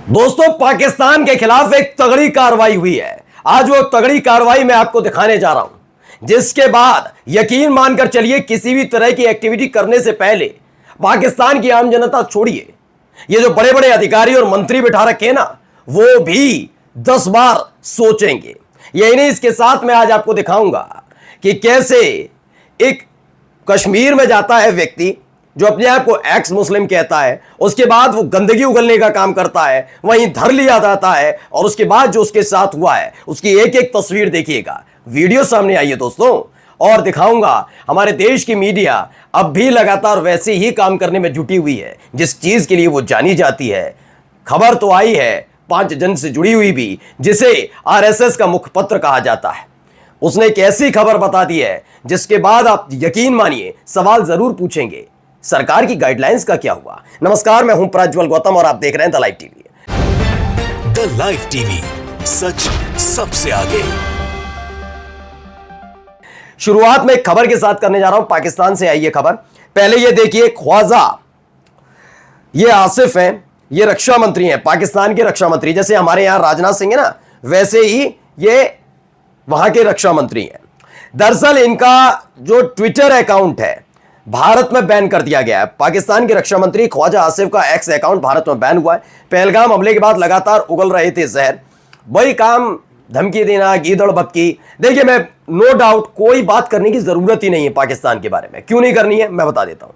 दोस्तों, पाकिस्तान के खिलाफ एक तगड़ी कार्रवाई हुई है। आज वो तगड़ी कार्रवाई मैं आपको दिखाने जा रहा हूं, जिसके बाद यकीन मानकर चलिए किसी भी तरह की एक्टिविटी करने से पहले पाकिस्तान की आम जनता छोड़िए, ये जो बड़े बड़े अधिकारी और मंत्री बिठा रखे हैं ना, वो भी 10 बार सोचेंगे। यही नहीं, इसके साथ मैं आज आपको दिखाऊंगा कि कैसे एक कश्मीर में जाता है व्यक्ति जो अपने आप को एक्स मुस्लिम कहता है, उसके बाद वो गंदगी उगलने का काम करता है, वहीं धर लिया जाता है, और उसके बाद जो उसके साथ हुआ है उसकी एक एक तस्वीर देखिएगा। वीडियो सामने आई है दोस्तों, और दिखाऊंगा हमारे देश की मीडिया अब भी लगातार वैसे ही काम करने में जुटी हुई है जिस चीज के लिए वो जानी जाती है। खबर तो आई है 5 जन से जुड़ी हुई भी, जिसे आरएसएस का मुखपत्र कहा जाता है। उसने एक ऐसी खबर बता दी है जिसके बाद आप यकीन मानिए सवाल जरूर पूछेंगे, सरकार की गाइडलाइंस का क्या हुआ। नमस्कार, मैं हूं प्रज्वल गौतम और आप देख रहे हैं the live TV. The live TV, सच सबसे आगे। शुरुआत में एक खबर के साथ करने जा रहा हूं, पाकिस्तान से आई ये खबर। पहले ये देखिए, ख्वाजा ये आसिफ हैं, ये रक्षा मंत्री हैं, पाकिस्तान के रक्षा मंत्री। जैसे हमारे यहां राजनाथ सिंह है ना, वैसे ही ये वहां के रक्षा मंत्री हैं। दरअसल इनका जो ट्विटर अकाउंट है भारत में बैन कर दिया गया है। पाकिस्तान के रक्षा मंत्री ख्वाजा आसिफ का एक्स अकाउंट भारत में बैन हुआ है। पहलगाम हमले के बाद लगातार उगल रहे थे जहर, वही काम धमकी देना, गीदड़ बक्की। देखिए, मैं नो डाउट कोई बात करने की जरूरत ही नहीं है पाकिस्तान के बारे में। क्यों नहीं करनी है, मैं बता देता हूं।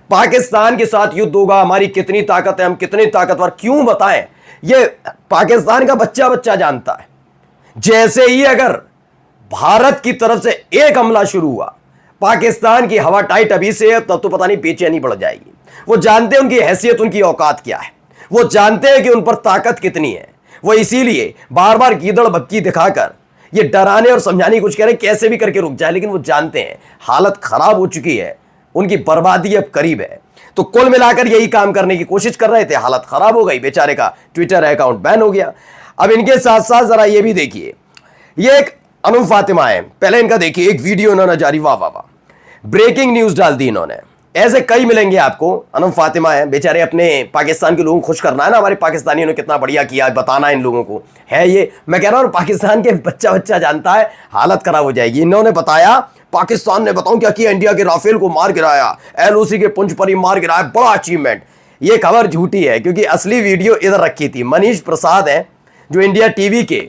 पाकिस्तान के साथ युद्ध होगा, हमारी कितनी ताकत है, हम कितने ताकतवर, क्यों बताएं, ये पाकिस्तान का बच्चा बच्चा जानता है। जैसे ही अगर भारत की तरफ से एक हमला शुरू हुआ, पाकिस्तान की हवा टाइट अभी से है, तब तो पता नहीं बेचैनी बढ़ जाएगी। वो जानते हैं उनकी हैसियत, उनकी औकात क्या है, वो जानते हैं कि उन पर ताकत कितनी है। वो इसीलिए बार बार गीदड़ बक्की दिखाकर ये डराने और समझाने की कुछ कह रहे हैं, कैसे भी करके रुक जाए, लेकिन वो जानते हैं हालत खराब हो चुकी है, उनकी बर्बादी अब करीब है। तो कुल मिलाकर यही काम करने की कोशिश कर रहे थे, हालत खराब हो गई, बेचारे का ट्विटर अकाउंट बैन हो गया। अब इनके साथ साथ जरा ये भी देखिए, ये एक अनुम फातिमा है, पहले इनका देखिए, एक वीडियो इन्होंने जारी, वाह वाह वाह, ब्रेकिंग न्यूज डाल दी इन्होंने। ऐसे कई मिलेंगे आपको। अनुम फातिमा है, बेचारे अपने पाकिस्तान के लोगों को खुश करना है ना, हमारे पाकिस्तानियों ने कितना बढ़िया किया, बताना है इन लोगों को है। ये मैं कह रहा हूं, पाकिस्तान के बच्चा बच्चा जानता है, हालत खराब हो जाएगी। इन्होंने बताया, पाकिस्तान ने बताऊं क्या किया, इंडिया के राफेल को मार गिराया, एलओसी के पुंछ पर ही मार गिराया, बड़ा अचीवमेंट। ये खबर झूठी है, क्योंकि असली वीडियो इधर रखी थी। मनीष प्रसाद है जो इंडिया टीवी के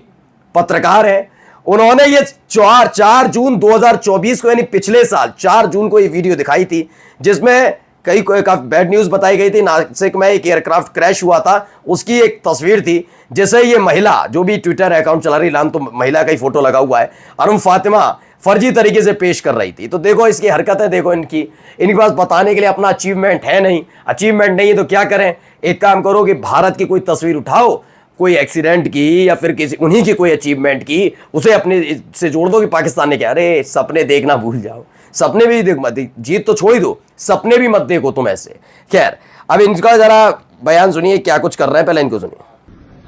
पत्रकार हैं, उन्होंने ये 4 जून 2024 को, यानी पिछले साल 4 जून को ये वीडियो दिखाई थी, जिसमें कई काफी बैड न्यूज बताई गई थी। नासिक में एक एयरक्राफ्ट क्रैश हुआ था, उसकी एक तस्वीर थी, जिसे ये महिला जो भी ट्विटर अकाउंट चला रही, नाम तो महिला का ही फोटो लगा हुआ है, अनुम फातिमा फर्जी तरीके से पेश कर रही थी। तो देखो इसकी हरकतें, देखो इनके पास बताने के लिए अपना अचीवमेंट है नहीं। अचीवमेंट नहीं है तो क्या करें, एक काम करो कि भारत की कोई तस्वीर उठाओ, कोई एक्सीडेंट की या फिर किसी उन्हीं की कोई अचीवमेंट की, उसे अपने से जोड़ दो कि पाकिस्तान ने क्या। अरे सपने देखना भूल जाओ, सपने भी देख मत, जीत तो छोड़ ही दो, सपने भी मत देखो तुम ऐसे। खैर, अब इनका जरा बयान सुनिए, क्या कुछ कर रहे हैं, पहले इनको सुनिए।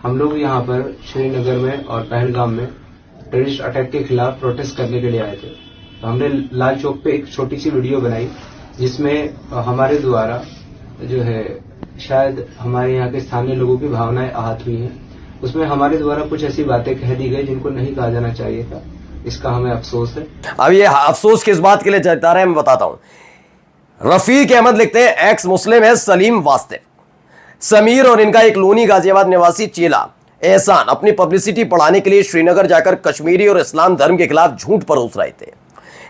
हम लोग यहाँ पर श्रीनगर में और पहलगाम में टेररिस्ट अटैक के खिलाफ प्रोटेस्ट करने के लिए आए थे। तो हमने लाल चौक पे एक छोटी सी वीडियो बनाई, जिसमें हमारे द्वारा जो है शायद हमारे यहाँ के स्थानीय लोगों की भावनाएं आहत हुई हैं। उसमें हमारे द्वारा कुछ ऐसी बातें कह दी गई जिनको नहीं कहा जाना चाहिए था। इसका हमें अफसोस है। अब ये अफसोस किस बात के लिए जता रहे हैं, मैं बताता हूं। रफीक अहमद लिखते हैं, एक्स मुस्लिम है सलीम वास्ते, समीर और इनका एक लोनी गाजियाबाद निवासी चेला एहसान अपनी पब्लिसिटी बढ़ाने के लिए श्रीनगर जाकर कश्मीरी और इस्लाम धर्म के खिलाफ झूठ परोस रहे थे,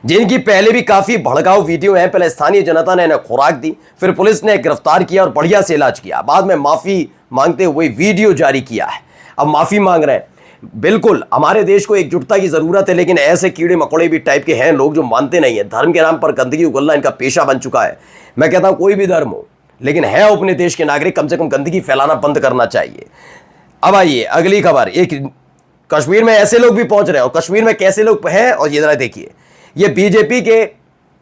जिनकी पहले भी काफी भड़काऊ वीडियो है। पहले स्थानीय जनता ने इन्हें खुराक दी, फिर पुलिस ने गिरफ्तार किया और बढ़िया से इलाज किया, बाद में माफी मांगते हुए वीडियो जारी किया है। अब माफी मांग रहे हैं। बिल्कुल हमारे देश को एकजुटता की जरूरत है, लेकिन ऐसे कीड़े मकोड़े भी टाइप के हैं लोग जो मानते नहीं है। धर्म के नाम पर गंदगी उगलना इनका पेशा बन चुका है। मैं कहता हूं कोई भी धर्म हो, लेकिन है अपने देश के नागरिक, कम से कम गंदगी फैलाना बंद करना चाहिए। अब आइए अगली खबर। एक कश्मीर में ऐसे लोग भी पहुंच रहे हैं, और कश्मीर में कैसे लोग हैं, और ये जरा देखिए। ये बीजेपी के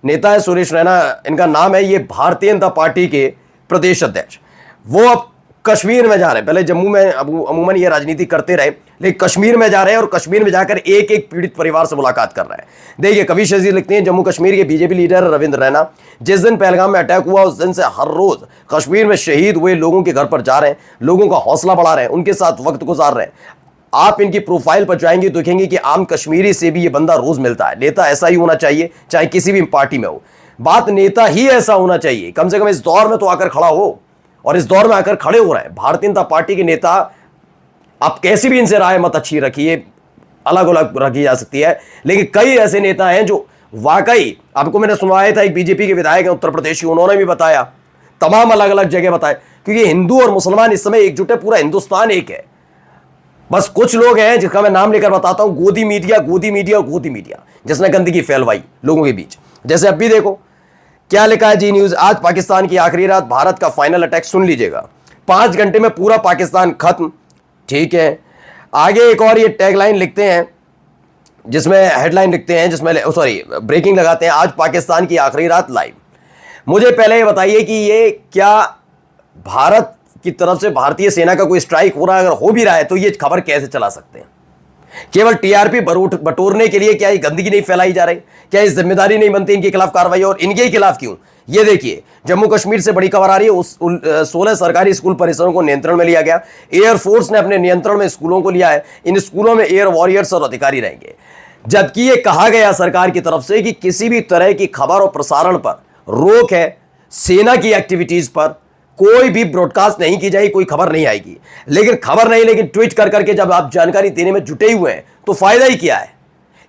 नेता है, सुरेश रैना इनका नाम है, ये भारतीय जनता पार्टी के प्रदेश अध्यक्ष। वो अब कश्मीर में जा रहे हैं। पहले जम्मू में अमूमन ये राजनीति करते रहे, लेकिन कश्मीर में जा रहे हैं और कश्मीर में जाकर एक एक पीड़ित परिवार से मुलाकात कर रहे हैं। देखिए कवि शजीर लिखते हैं, जम्मू कश्मीर के बीजेपी लीडर रविंद्र रैना जिस दिन पहलगाम में अटैक हुआ उस दिन से हर रोज कश्मीर में शहीद हुए लोगों के घर पर जा रहे हैं, लोगों का हौसला बढ़ा रहे हैं, उनके साथ वक्त गुजार रहे हैं। आप इनकी प्रोफाइल पर जाएंगे तो देखेंगे कि आम कश्मीरी से भी ये बंदा रोज मिलता है। नेता ऐसा ही होना चाहिए, चाहे किसी भी पार्टी में हो। बात नेता ही ऐसा होना चाहिए, कम से कम इस दौर में तो आकर खड़ा हो, और इस दौर में आकर खड़े हो रहे हैं। भारतीय जनता पार्टी के नेता, आप कैसी भी इनसे राय मत अच्छी रखिए, अलग अलग रखी जा सकती है, लेकिन कई ऐसे नेता हैं जो वाकई, आपको मैंने सुनवाया था, एक बीजेपी के विधायक हैं उत्तर प्रदेश की, उन्होंने भी बताया, तमाम अलग अलग जगह बताए, क्योंकि हिंदू और मुसलमान इस समय एकजुट है, पूरा हिंदुस्तान एक है। बस कुछ लोग हैं जिसका मैं नाम लेकर बताता हूं, गोदी मीडिया, गोदी मीडिया, गोदी मीडिया, जिसने गंदगी फैलवाई लोगों के बीच। जैसे अब भी देखो क्या लिखा है जी न्यूज, आज पाकिस्तान की आखिरी रात, भारत का फाइनल अटैक, सुन लीजिएगा, 5 घंटे में पूरा पाकिस्तान खत्म। ठीक है, आगे एक और ये टैगलाइन लिखते हैं, जिसमें हेडलाइन लिखते हैं, जिसमें सॉरी ब्रेकिंग लगाते हैं, आज पाकिस्तान की आखिरी रात लाइव। मुझे पहले ये बताइए कि ये क्या भारत की तरफ से भारतीय सेना का कोई स्ट्राइक हो रहा है? अगर हो भी रहा है तो ये खबर कैसे चला सकते हैं? केवल टीआरपी बटोरने के लिए क्या ये गंदगी नहीं फैलाई जा रही? क्या इस जिम्मेदारी नहीं बनती इनके खिलाफ कार्रवाई? और इनके खिलाफ क्यों? ये देखिए, जम्मू कश्मीर से बड़ी खबर आ रही है, 16 सरकारी स्कूल परिसरों को नियंत्रण में लिया गया। एयरफोर्स ने अपने नियंत्रण में स्कूलों को लिया है। इन स्कूलों में एयर वॉरियर्स और अधिकारी रहेंगे, जबकि ये कहा गया सरकार की तरफ से कि किसी भी तरह की खबर और प्रसारण पर रोक है, सेना की एक्टिविटीज पर कोई भी ब्रॉडकास्ट नहीं की जाएगी, कोई खबर नहीं आएगी। लेकिन खबर नहीं, लेकिन ट्वीट कर करके जब आप जानकारी देने में जुटे हुए हैं तो फायदा ही क्या है?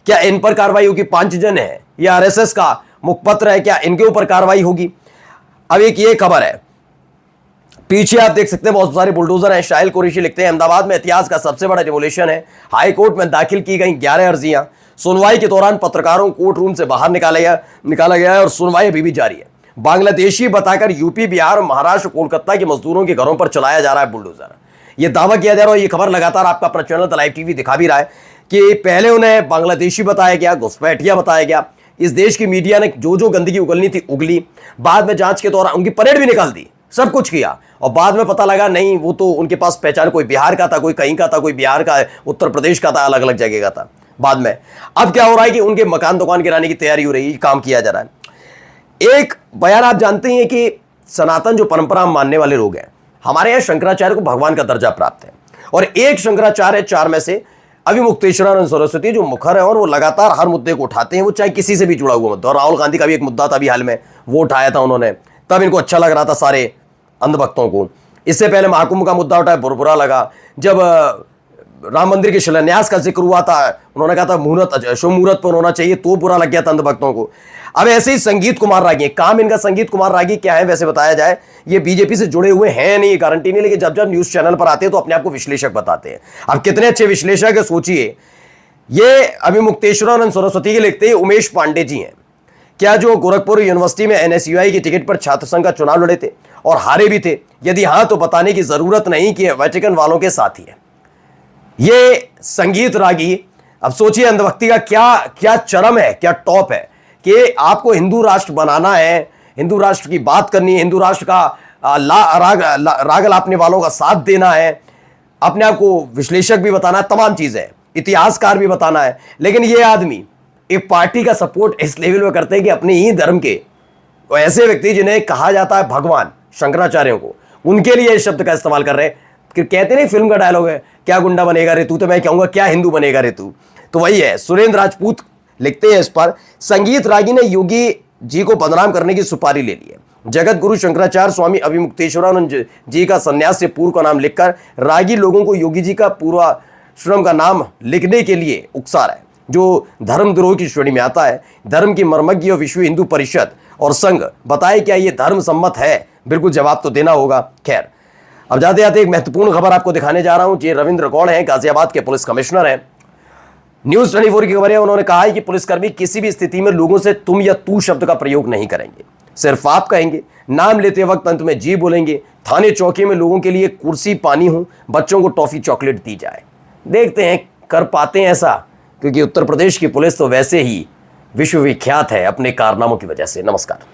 क्या इन पर कार्रवाई होगी? 5 जन है, या आरएसएस का मुखपत्र है, क्या इनके ऊपर कार्रवाई होगी? अब एक ये खबर है, पीछे आप देख सकते हैं बहुत सारे बुलडोजर हैं। शाहिल कुरैशी लिखते हैं, अहमदाबाद में इतिहास का सबसे बड़ा रिवोल्यूशन है, हाईकोर्ट में दाखिल की गई 11 अर्जियां, सुनवाई के दौरान पत्रकारों को कोर्ट रूम से बाहर निकाला गया है और सुनवाई अभी भी जारी है। बांग्लादेशी बताकर यूपी, बिहार, महाराष्ट्र, कोलकाता के मजदूरों के घरों पर चलाया जा रहा है बुलडोजर। यह दावा किया जा रहा है, ये खबर लगातार आपका अपना चैनल द लाइव टीवी दिखा भी रहा है कि पहले उन्हें बांग्लादेशी बताया गया, घुसपैठिया बताया गया। इस देश की मीडिया ने जो जो गंदगी उगलनी थी उगली, बाद में जांच के दौरान उनकी परेड भी निकाल दी, सब कुछ किया, और बाद में पता लगा नहीं, वो तो उनके पास पहचान, कोई बिहार का था, कोई कहीं का था, कोई बिहार का, उत्तर प्रदेश का था, अलग अलग जगह का था। बाद में अब क्या हो रहा है कि उनके मकान दुकान गिराने की तैयारी हो रही है, काम किया जा रहा है। एक बयान आप जानते हैं कि सनातन जो परंपरा मानने वाले लोग हैं, हमारे यहां शंकराचार्य को भगवान का दर्जा प्राप्त है, और एक शंकराचार्य 4 में से अभिमुक्तेश्वरानंद सरस्वती जो मुखर है, और वो लगातार हर मुद्दे को उठाते हैं, वो चाहे किसी से भी जुड़ा हुआ मुद्दा। और राहुल गांधी का भी एक मुद्दा था अभी हाल में, वो उठाया था उन्होंने, तब इनको अच्छा लग रहा था सारे अंधभक्तों को। इससे पहले महाकुंभ का मुद्दा उठाया, बुरा लगा। जब राम मंदिर के शिलान्यास का जिक्र हुआ था, उन्होंने कहा था मुहूर्त शुभ मुहूर्त पर होना चाहिए, तो बुरा लग गया था अंधभक्तों को। अब ऐसे ही संगीत कुमार रागी, काम इनका संगीत कुमार रागी क्या है वैसे बताया जाए, ये बीजेपी से जुड़े हुए हैं नहीं, गारंटी नहीं, लेकिन जब जब न्यूज चैनल पर आते हैं तो अपने आप को विश्लेषक बताते हैं। अब कितने अच्छे विश्लेषक है सोचिए। ये अभिमुक्तेश्वरानंद सरस्वती के लिखते हैं उमेश पांडे जी हैं, क्या जो गोरखपुर यूनिवर्सिटी में एनएसयूआई की टिकट पर छात्र संघ का चुनाव लड़े थे और हारे भी थे? यदि हां तो बताने की जरूरत नहीं कि वेटिकन वालों के साथी है। ये संगीत रागी, अब सोचिए अंधभक्ति का क्या क्या चरम है, क्या टॉप है, कि आपको हिंदू राष्ट्र बनाना है, हिंदू राष्ट्र की बात करनी है, हिंदू राष्ट्र का राग लापने वालों का साथ देना है, अपने आप को विश्लेषक भी बताना है, तमाम चीजें, इतिहासकार भी बताना है। लेकिन ये आदमी एक पार्टी का सपोर्ट इस लेवल में करते हैं कि अपने ही धर्म के ऐसे व्यक्ति जिन्हें कहा जाता है भगवान, शंकराचार्यों को, उनके लिए इस शब्द का इस्तेमाल कर रहे हैं। कि कहते नहीं फिल्म का डायलॉग है, क्या गुंडा बनेगा रे तू, तो मैं कहूंगा क्या हिंदू बनेगा रे तू। तो वही है। सुरेंद्र राजपूत लिखते हैं इस पर, संगीत रागी ने योगी जी को बदनाम करने की सुपारी ले ली है। जगत गुरु शंकराचार्य स्वामी अभिमुक्तेश्वरानंद जी का संन्यास से पूर्व का नाम लिखकर रागी लोगों को योगी जी का पूर्वाश्रम का नाम लिखने के लिए उकसा रहा है, जो धर्मद्रोह की श्रेणी में आता है। धर्म की मर्मज्ञ विश्व हिंदू परिषद और संघ बताए क्या ये धर्म सम्मत है? बिल्कुल जवाब तो देना होगा। खैर, अब जाते जाते एक महत्वपूर्ण खबर आपको दिखाने जा रहा हूं। ये रविंद्र गौड़ हैं, गाजियाबाद के पुलिस कमिश्नर हैं। न्यूज 24 की खबर है, उन्होंने कहा है कि पुलिसकर्मी किसी भी स्थिति में लोगों से तुम या तू शब्द का प्रयोग नहीं करेंगे, सिर्फ आप कहेंगे। नाम लेते वक्त अंत में जी बोलेंगे। थाने चौकी में लोगों के लिए कुर्सी पानी हो, बच्चों को टॉफी चॉकलेट दी जाए। देखते हैं कर पाते हैं ऐसा, क्योंकि उत्तर प्रदेश की पुलिस तो वैसे ही विश्वविख्यात है अपने कारनामों की वजह से। नमस्कार।